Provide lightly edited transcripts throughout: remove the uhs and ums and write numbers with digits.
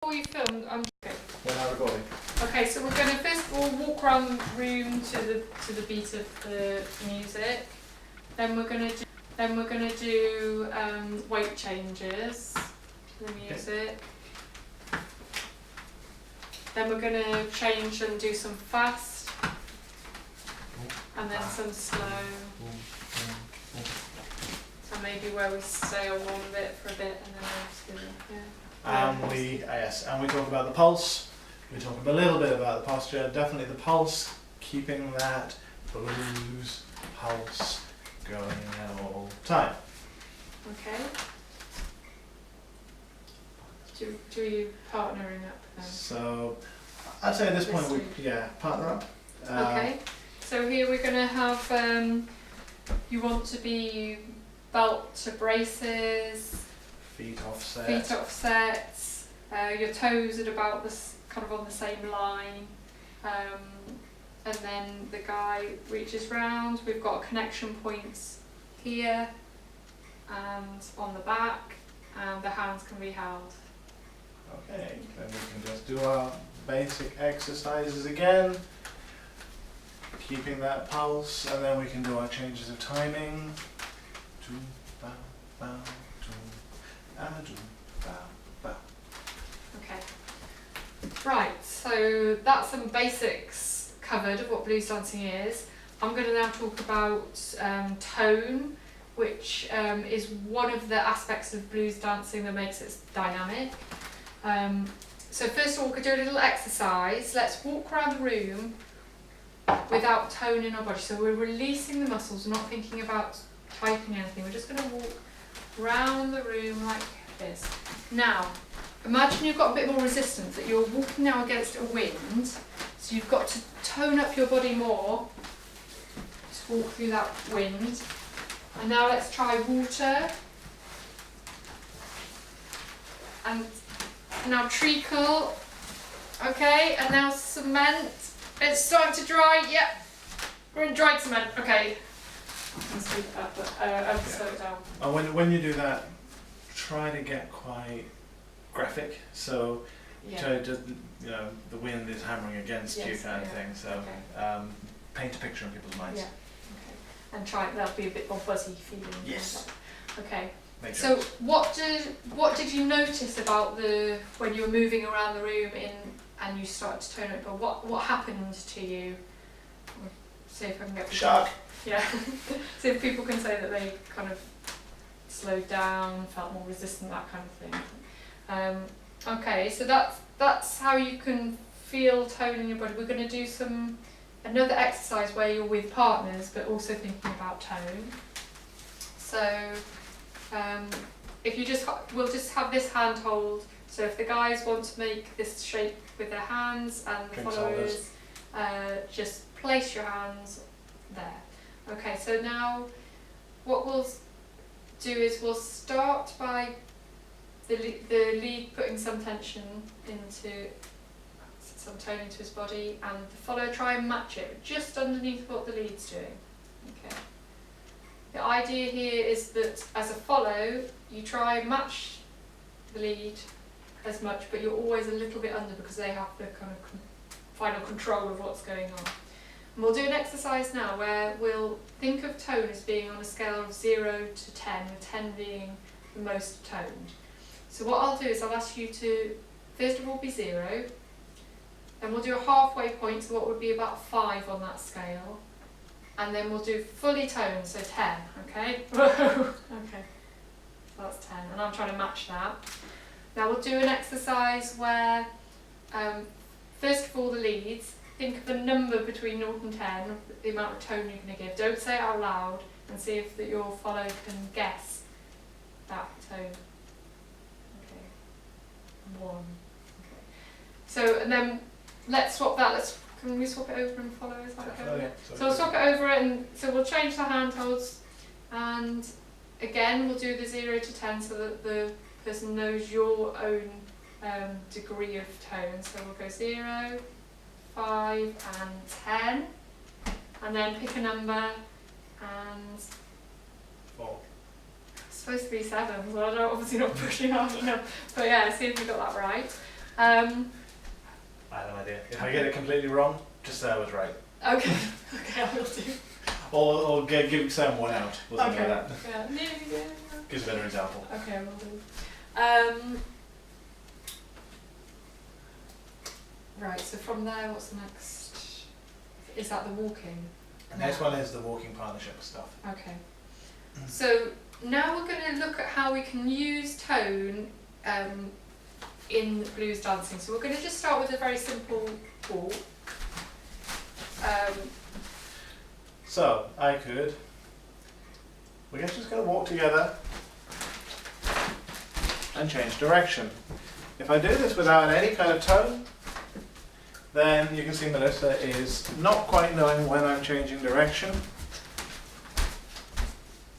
Before you film, I'm okay. We're now recording. Okay, so we're going to first of all walk around the room to the beat of the music. Then we're going to do weight changes to the music. Okay. Then we're going to change and do some fast, and then some slow. So maybe where we stay on one bit for a bit, and then we'll just do it. Yeah. And we talk about the pulse. We talk a little bit about the posture. Definitely the pulse, keeping that blues pulse going all the time. Okay. Do you partnering up then? So I'd say at this point partner up. Okay. So here we're going to have. You want to be belt to braces. Feet offset. Feet offsets. Your toes at about this kind of on the same line, and then the guy reaches round. We've got connection points here and on the back, and the hands can be held. Okay, then we can just do our basic exercises again, keeping that pulse, and then we can do our changes of timing. Do, bow, bow, do. Okay. Right, so that's some basics covered of what blues dancing is. I'm going to now talk about tone, which is one of the aspects of blues dancing that makes it dynamic. So first of all, we're going to do a little exercise. Let's walk around the room without tone in our body. So we're releasing the muscles, we're not thinking about tightening anything. We're just going to walk round the room like this. Now, imagine you've got a bit more resistance, that you're walking now against a wind, so you've got to tone up your body more to walk through that wind. And now let's try water. And now treacle. Okay, and now cement. It's starting to dry, yep. We're in dried cement, okay. I can speed it up, but I'll slow it down. And when you do that, try to get quite graphic. So, the wind is hammering against you, kind of thing. So, paint a picture in people's minds. Yeah. Okay. And that'll be a bit more buzzy feeling. Yes. Okay. Makes So, sense. what did you notice about when you were moving around the room and you started to tone it? But what happened to you? See if I can get Shock. Yeah. See if people can say that they kind of slowed down, felt more resistant, that kind of thing. Okay, so that's how you can feel tone in your body. We're going to do another exercise where you're with partners, but also thinking about tone. So we'll just have this hand hold. So if the guys want to make this shape with their hands, and the followers, just place your hands there. Okay, so now what we'll do is we'll start by the lead putting some tension some tone into his body, and the follower try and match it just underneath what the lead's doing. Okay. The idea here is that as a follow, you try and match the lead as much, but you're always a little bit under because they have the kind of final control of what's going on. And we'll do an exercise now where we'll think of tone as being on a scale of 0 to 10, with 10 being the most toned. So what I'll do is I'll ask you to, first of all, be 0, then we'll do a halfway point, so what would be about 5 on that scale, and then we'll do fully toned, so 10, okay? Okay, so that's 10, and I'm trying to match that. Now we'll do an exercise where, first of all, the leads, think of a number between 0 and 10, the amount of tone you're going to give. Don't say it out loud, and see if your follow can guess that tone. Okay, 1. Okay. So, and then let's swap that. Can we swap it over and follow? Is that okay? So we'll swap it over, and so we'll change the hand holds, and again we'll do the 0 to 10 so that the person knows your own degree of tone. So we'll go 0, 5 and 10, and then pick a number, and 4. It's supposed to be 7, so I'm obviously not pushing hard enough, but yeah, see if we got that right. I have an idea. If I get it completely wrong, just say I was right. Okay, okay, I will do. Or give Sam one out, or something Okay. like that. Yeah. Gives a better example. Okay, I will do. Right, so from there, what's the next? Is that the walking? The next one is the walking partnership stuff. Okay. So now we're going to look at how we can use tone in blues dancing. So we're going to just start with a very simple walk. So we're just going to walk together and change direction. If I do this without any kind of tone, then you can see Melissa is not quite knowing when I'm changing direction.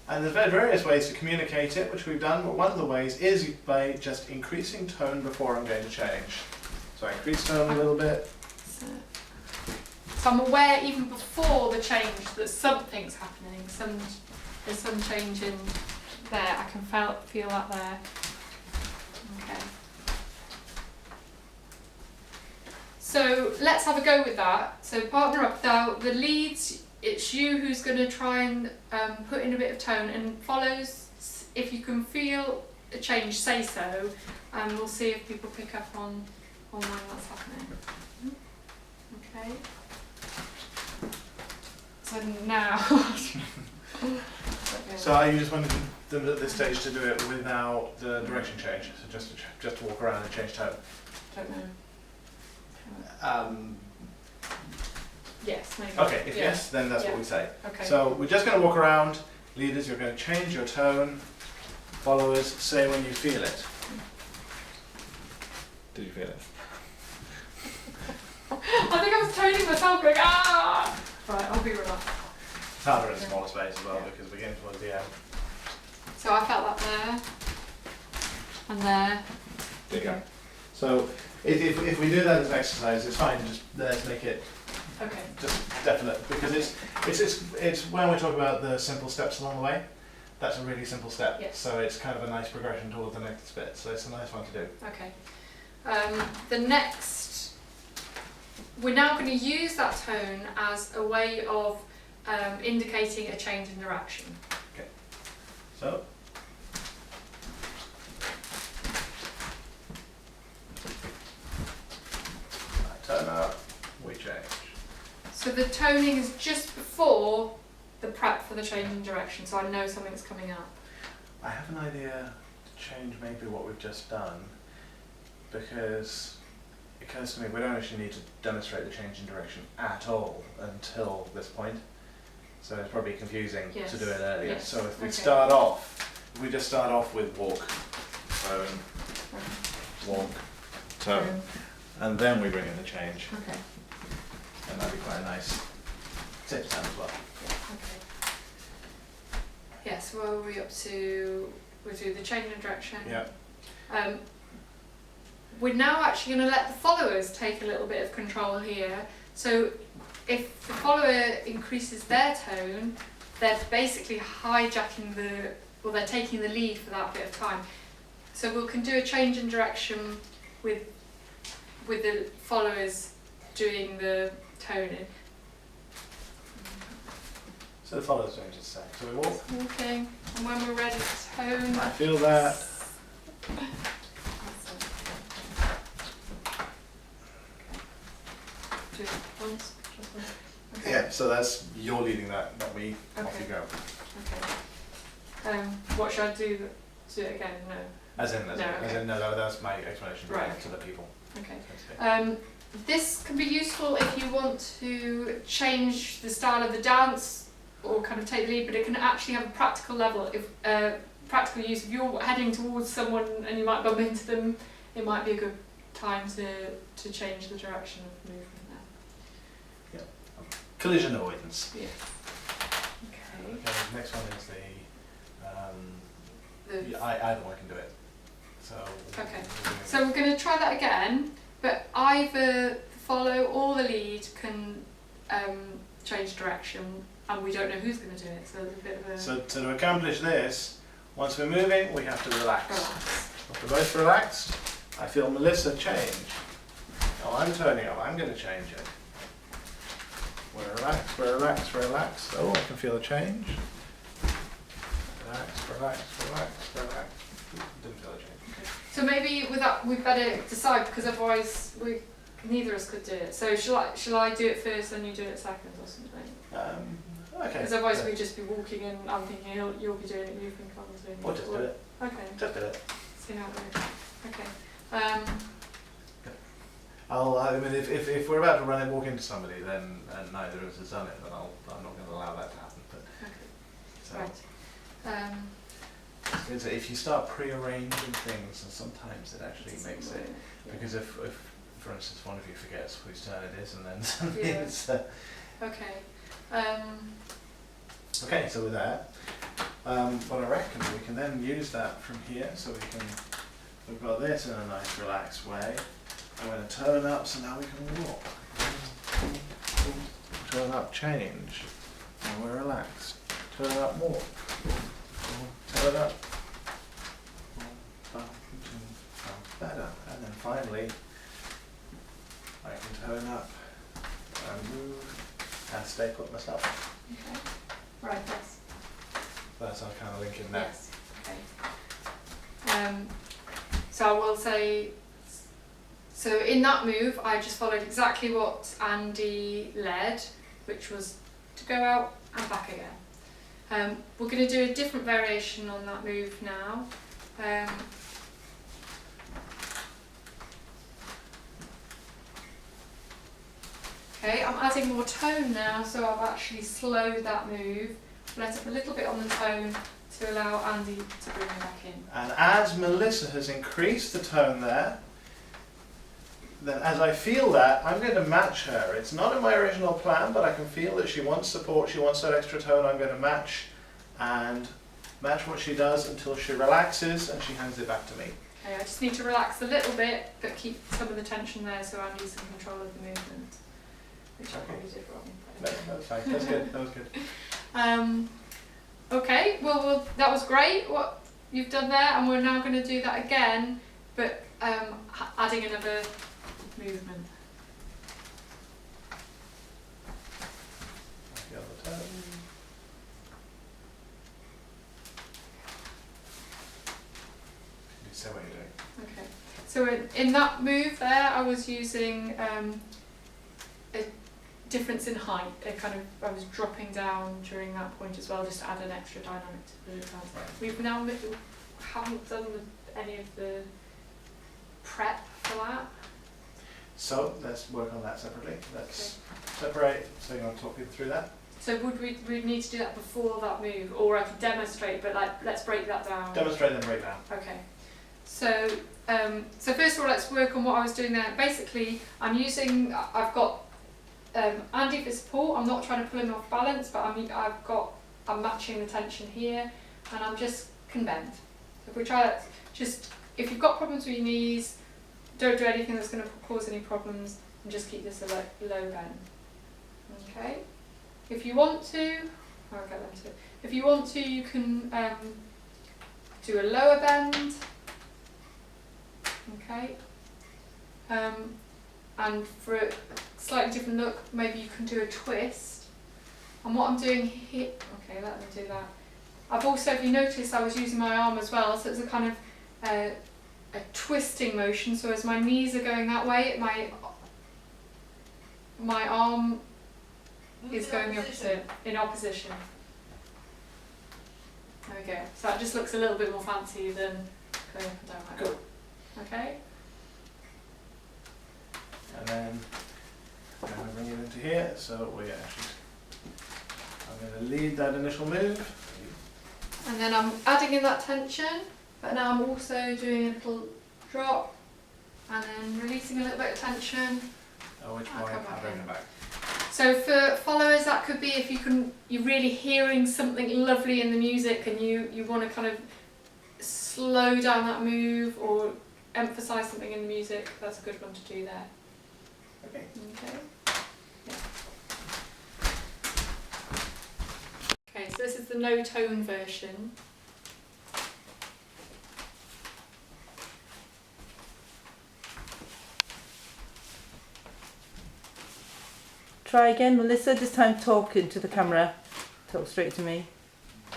And there's various ways to communicate it, which we've done, but one of the ways is by just increasing tone before I'm going to change. So I increase tone a little bit. So I'm aware even before the change that something's happening. There's some change in there. I can feel that there. Okay. So let's have a go with that. So partner up. Now the leads, it's you who's going to try and put in a bit of tone, and follows. If you can feel a change, say so, and we'll see if people pick up on when that's happening. Okay. So now. Okay. So you just wanted them at this stage to do it without the direction change, so just to walk around and change tone. Don't know. Yes, maybe. Okay, if yes, then that's what we say. Okay. So we're just going to walk around. Leaders, you're going to change your tone. Followers, say when you feel it. Did you feel it? I think I was toning myself going, ah! Right, I'll be relaxed. It's harder in a smaller space as well because we're getting towards the end. So I felt that there. And there. There you go. So if we do that as an exercise, it's fine. Just let's make it Okay. just definite, because it's when we talk about the simple steps along the way. That's a really simple step. Yes. So it's kind of a nice progression towards the next bit. So it's a nice one to do. Okay. The next, we're now going to use that tone as a way of indicating a change in direction. Okay. So. I turn up, we change. So the toning is just before the prep for the change in direction, so I know something's coming up. I have an idea to change maybe what we've just done, because it occurs to me we don't actually need to demonstrate the change in direction at all until this point. So it's probably confusing Yes. to do it earlier. Yes. So if we Okay. just start off with walk, tone, walk, tone, and then we bring in the change, Okay. and that'd be quite a nice tip down as well. Okay. Yes, where are we up to? We'll do the change in direction. Yeah. We're now actually going to let the followers take a little bit of control here. So if the follower increases their tone, they're basically hijacking they're taking the lead for that bit of time. So we can do a change in direction with the followers doing the toning. So the followers don't just say. So we walk. Walking, and when we're ready to tone. I feel that. Do it once, just once. Okay. Yeah. So that's you're leading that. Not me. Off Okay. you go. Okay. What should I do? Do it again? No. As in, no, that's my explanation Right. to the people. Okay. This can be useful if you want to change the style of the dance or kind of take the lead, but it can actually have a practical level. If practical use, if you're heading towards someone and you might bump into them, it might be a good time to change the direction of movement there. Collision avoidance. Yeah. Okay. Okay. Next one is The either one can do it. So. Okay. So we're going to try that again, but either the follow or the lead can change direction, and we don't know who's going to do it. So there's a bit of a So to accomplish this, once we're moving, we have to relax. relax. If we're both relaxed, I feel Melissa change. Oh, I'm turning up. I'm going to change it. We're relaxed, we're relaxed, we're relaxed. Oh, I can feel a change. Relax, relax, relax, relax. Didn't feel a change. So maybe with that we better decide, because otherwise neither of us could do it. So shall I do it first and you do it second or something? Okay. Because otherwise we'd just be walking and I'm thinking you'll be doing it, you think I'm doing it. We'll just do it. Okay. Just do it. See how it goes. Okay. I mean, if we're about to run and walk into somebody, then and neither of us has done it, then I'm not going to allow that to happen. But okay. so, Right. if you start pre-arranging things, and sometimes it actually makes it. Because if, for instance, one of you forgets whose turn it is, and then suddenly it's. Okay. Okay, so with that, what I reckon we can then use that from here, so we've got this in a nice relaxed way. I'm going to turn up, so now we can walk. Turn up, change, and we're relaxed. Turn up, walk. Turn up. Better. And then finally, I can turn up and move and stay put myself. Okay. Right, yes. That's our kind of link in there. Yes. Okay. So I will say, so in that move I just followed exactly what Andy led, which was to go out and back again. We're going to do a different variation on that move now. Okay, I'm adding more tone now, so I've actually slowed that move, let up a little bit on the tone to allow Andy to bring me back in. And as Melissa has increased the tone there, then as I feel that, I'm going to match her. It's not in my original plan, but I can feel that she wants support, she wants that extra tone. I'm going to match and match what she does until she relaxes and she hands it back to me. Okay, I just need to relax a little bit, but keep some of the tension there so Andy's in control of the movement, which I probably did wrong. No, that's fine. That's good. That was good. Okay, well, that was great what you've done there, and we're now going to do that again, but adding another movement. The other tone. You say what you're doing. Okay, so in that move there, I was using a difference in height. I was dropping down during that point as well, just to add an extra dynamic to the dance. Right. We've now haven't done any of the prep for that. So let's work on that separately. Let's separate. So you want to talk people through that? So would we need to do that before that move, or I could demonstrate? But let's break that down. Demonstrate and break down. Okay. So so first of all, let's work on what I was doing there. Basically, I've got Andy for support. I'm not trying to pull him off balance, but I'm matching the tension here, and I'm just can bend. So if we try that, if you've got problems with your knees, don't do anything that's going to cause any problems, and just keep this a low bend. Okay. If you want to, I'll get them to. If you want to, you can do a lower bend. Okay. And for a slightly different look, maybe you can do a twist. And what I'm doing here, okay, let me do that. I've also, if you notice, I was using my arm as well, so it's a kind of a twisting motion. So as my knees are going that way, my arm is going the opposite, in opposition. There we go. So that just looks a little bit more fancy than going up and down like that. Okay. And then I'm going to bring it into here. So I'm going to lead that initial move. And then I'm adding in that tension, but now I'm also doing a little drop and then releasing a little bit of tension. At which point I'll bring it back. So for followers, that could be if you're really hearing something lovely in the music and you want to kind of slow down that move or emphasize something in the music, that's a good one to do there. Okay. Okay. Yeah. Okay, so this is the no tone version. try again, Melissa. This time talk into the camera. Talk straight to me.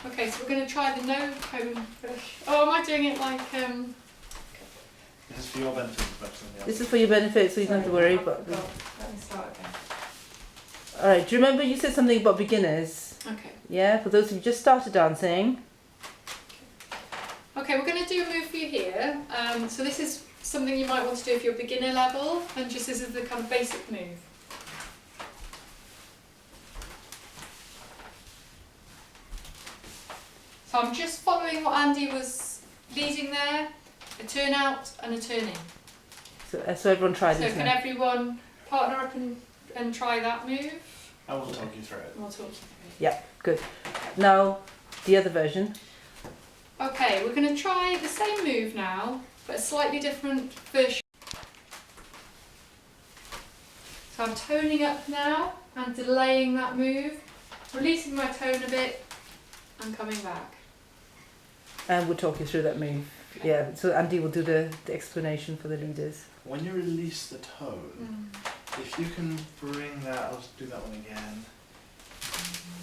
Okay, so we're going to try the no cone push. Oh, am I doing it like This is for your benefit as much as the other. This is for your benefit, so you don't have to worry. I But forgot. Let me start again. all right. Do you remember you said something about beginners? Okay. Yeah. For those who just started dancing. Okay, we're going to do a move for you here. So this is something you might want to do if you're beginner level, and just this is the kind of basic move. So I'm just following what Andy was leading there, a turn out and a turn in. So everyone try So this can now. everyone partner up and try that move? I will talk you through it. And we'll talk you through it. Yeah. Good. Now the other version. Okay, we're going to try the same move now, but a slightly different version. So I'm toning up now and delaying that move, releasing my tone a bit and coming back. And we'll talk you through that move. Okay. Yeah. So Andy will do the explanation for the leaders. When you release the tone, if you can bring that, I'll do that one again.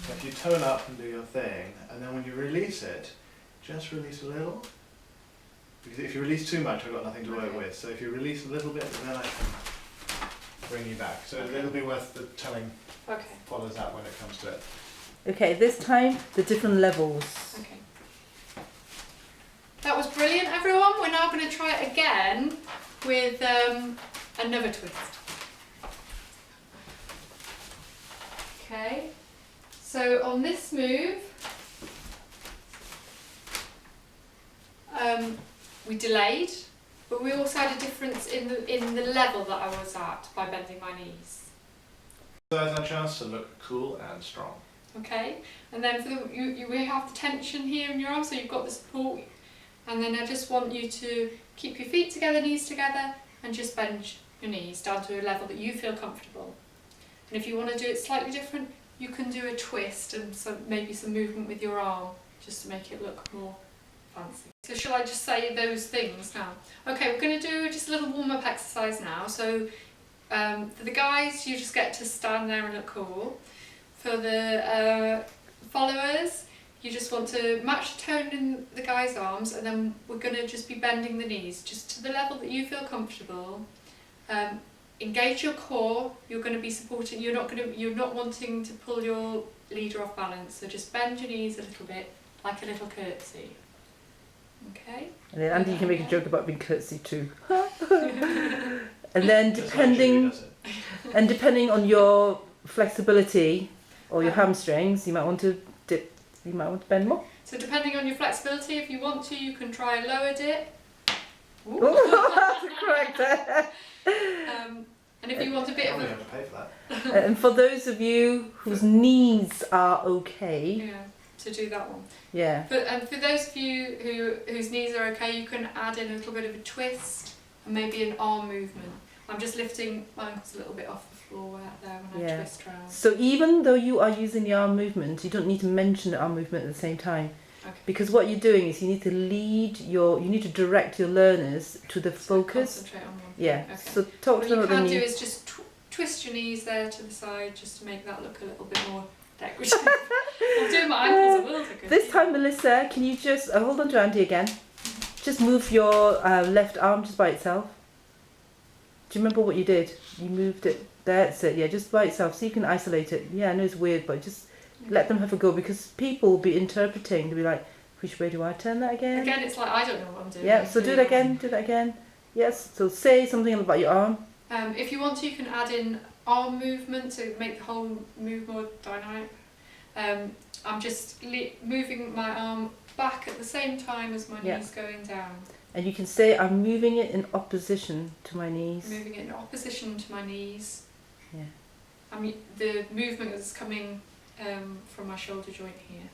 So if you tone up and do your thing, and then when you release it, just release a little. Because if you release too much, I've got nothing to work Okay. with. So if you release a little bit, then I can bring you back. So Okay. it'll be worth the telling Okay, follows that when it comes to it. Okay. This time the different levels. okay. That was brilliant, everyone. We're now going to try it again with another twist. Okay, so on this move, we delayed, but we also had a difference in the level that I was at by bending my knees. So there's a chance to look cool and strong. Okay, and then for we have the tension here in your arms, so you've got the support, and then I just want you to keep your feet together, knees together, and just bend your knees down to a level that you feel comfortable. And if you want to do it slightly different, you can do a twist and maybe some movement with your arm, just to make it look more fancy. So shall I just say those things now? Okay, we're going to do just a little warm-up exercise now. So for the guys, you just get to stand there and look cool. For the followers, you just want to match the tone in the guy's arms, and then we're going to just be bending the knees just to the level that you feel comfortable. Engage your core. You're going to be supporting. You're not wanting to pull your leader off balance. So just bend your knees a little bit, like a little curtsy. Okay. And then Andy, you can make a joke about being curtsy too. And then That's how Joo-Lee does it. depending on your flexibility or your hamstrings, you might want to dip. You might want to bend more. So depending on your flexibility, if you want to, you can try a lower dip. Ooh. That's correct. And if you want a bit of Probably a have to pay for that. And for those of you whose knees are okay, to do that one. yeah. And for those of you whose knees are okay, you can add in a little bit of a twist and maybe an arm movement. I'm just lifting my ankles a little bit off the floor there when I twist round. So even though you are using the arm movement, you don't need to mention the arm movement at the same time. Okay. Because what you're doing is you need to direct your learners to the focus. Concentrate on one thing. Yeah. Okay. So talk What to them you about the can do knee. is just twist your knees there to the side, just to make that look a little bit more decorative. I'm doing my ankles a little bit. This time, Melissa, can you just hold on to Andy again? Just move your left arm just by itself. Do you remember what you did? You moved it. That's it. Yeah, just by itself, so you can isolate it. Yeah, I know it's weird, but just let them have a go, because people will be interpreting. They'll be like, which way do I turn that again? Again, it's like I don't know what I'm doing. Yeah. So do that again. Do that again. Yes. So say something about your arm. If you want to, you can add in arm movement to make the whole move more dynamic. I'm just moving my arm back at the same time as my knees going down. And you can say, I'm moving it in opposition to my knees. Moving it in opposition to my knees. Yeah. I mean, the movement is coming from my shoulder joint here.